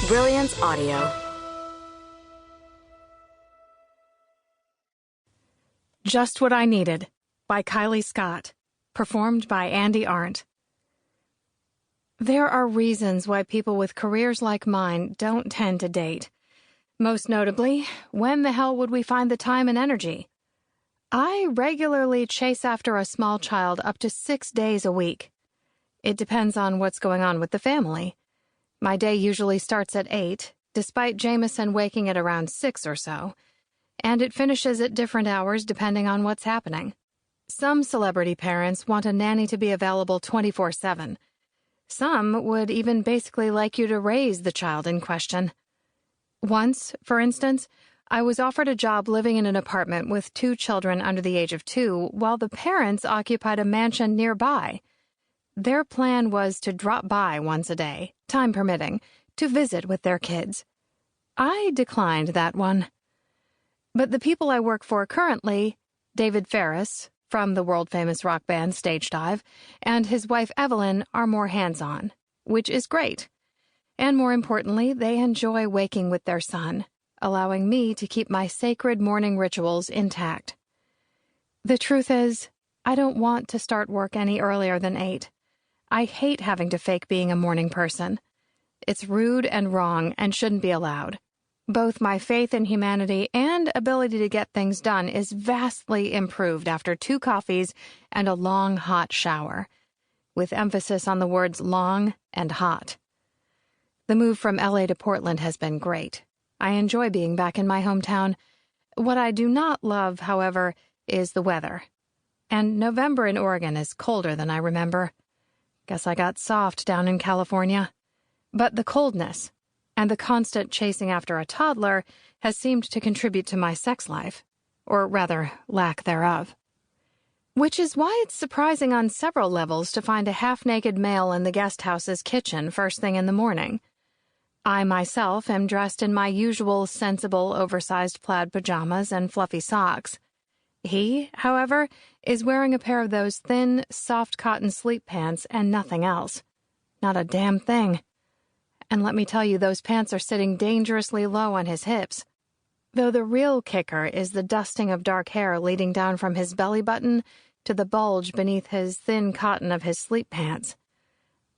Brilliance Audio. Just What I Needed by Kylie Scott, performed by Andy Arndt. There are reasons why people with careers like mine don't tend to date. Most notably, when the hell would we find the time and energy? I regularly chase after a small child up to 6 days a week. It depends on what's going on with the family. My day usually starts at 8, despite Jameson waking at around 6 or so, and it finishes at different hours depending on what's happening. Some celebrity parents want a nanny to be available 24/7. Some would even basically like you to raise the child in question. Once, for instance, I was offered a job living in an apartment with 2 children under the age of 2 while the parents occupied a mansion nearby. Their plan was to drop by once a day, time permitting, to visit with their kids. I declined that one. But the people I work for currently, David Ferris, from the world-famous rock band Stage Dive, and his wife Evelyn are more hands-on, which is great. And more importantly, they enjoy waking with their son, allowing me to keep my sacred morning rituals intact. The truth is, I don't want to start work any earlier than 8. I hate having to fake being a morning person. It's rude and wrong and shouldn't be allowed. Both my faith in humanity and ability to get things done is vastly improved after 2 coffees and a long, hot shower, with emphasis on the words long and hot. The move from LA to Portland has been great. I enjoy being back in my hometown. What I do not love, however, is the weather. And November in Oregon is colder than I remember. Guess I got soft down in California. But the coldness and the constant chasing after a toddler has seemed to contribute to my sex life, or rather, lack thereof. Which is why it's surprising on several levels to find a half-naked male in the guest house's kitchen first thing in the morning. I myself am dressed in my usual sensible, oversized plaid pajamas and fluffy socks. He, however, is wearing a pair of those thin, soft cotton sleep pants and nothing else. Not a damn thing. And let me tell you, those pants are sitting dangerously low on his hips. Though the real kicker is the dusting of dark hair leading down from his belly button to the bulge beneath his thin cotton of his sleep pants.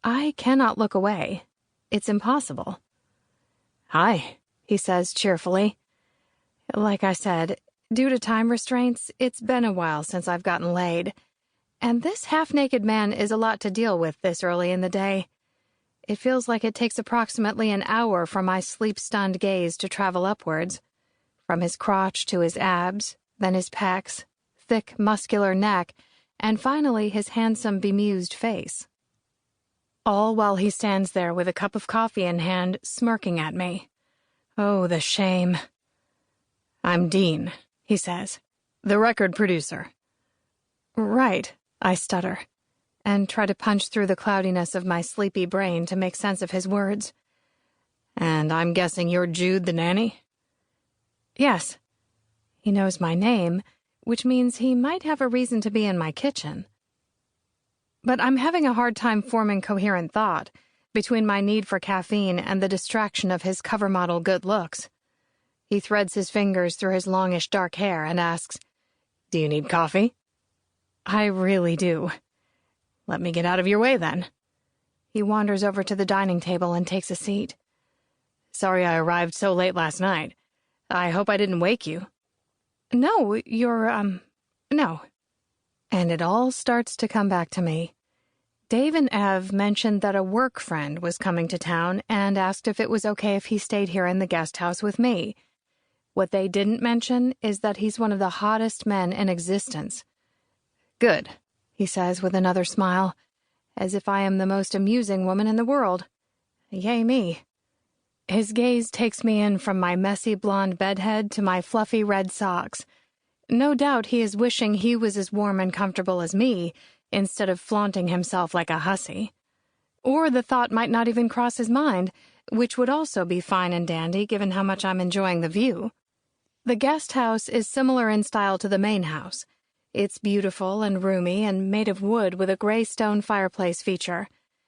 I cannot look away. It's impossible. "Hi," he says cheerfully. Like I said, due to time restraints, it's been a while since I've gotten laid. And this half-naked man is a lot to deal with this early in the day. It feels like it takes approximately an hour for my sleep-stunned gaze to travel upwards, from his crotch to his abs, then his pecs, thick, muscular neck, and finally his handsome, bemused face. All while he stands there with a cup of coffee in hand, smirking at me. Oh, the shame. "I'm Dean," he says, "the record producer." "Right," I stutter, and try to punch through the cloudiness of my sleepy brain to make sense of his words. "And I'm guessing you're Jude the nanny?" "Yes." He knows my name, which means he might have a reason to be in my kitchen. But I'm having a hard time forming coherent thought between my need for caffeine and the distraction of his cover model good looks. He threads his fingers through his longish dark hair and asks, "Do you need coffee?" I really do. "Let me get out of your way, then." He wanders over to the dining table and takes a seat. "Sorry I arrived so late last night. I hope I didn't wake you." "No, no." And it all starts to come back to me. Dave and Ev mentioned that a work friend was coming to town and asked if it was okay if he stayed here in the guest house with me. What they didn't mention is that he's one of the hottest men in existence. "Good," he says with another smile, as if I am the most amusing woman in the world. Yay me. His gaze takes me in from my messy blonde bedhead to my fluffy red socks. No doubt he is wishing he was as warm and comfortable as me, instead of flaunting himself like a hussy. Or the thought might not even cross his mind, which would also be fine and dandy given how much I'm enjoying the view. The guest house is similar in style to the main house. It's beautiful and roomy and made of wood with a gray stone fireplace feature.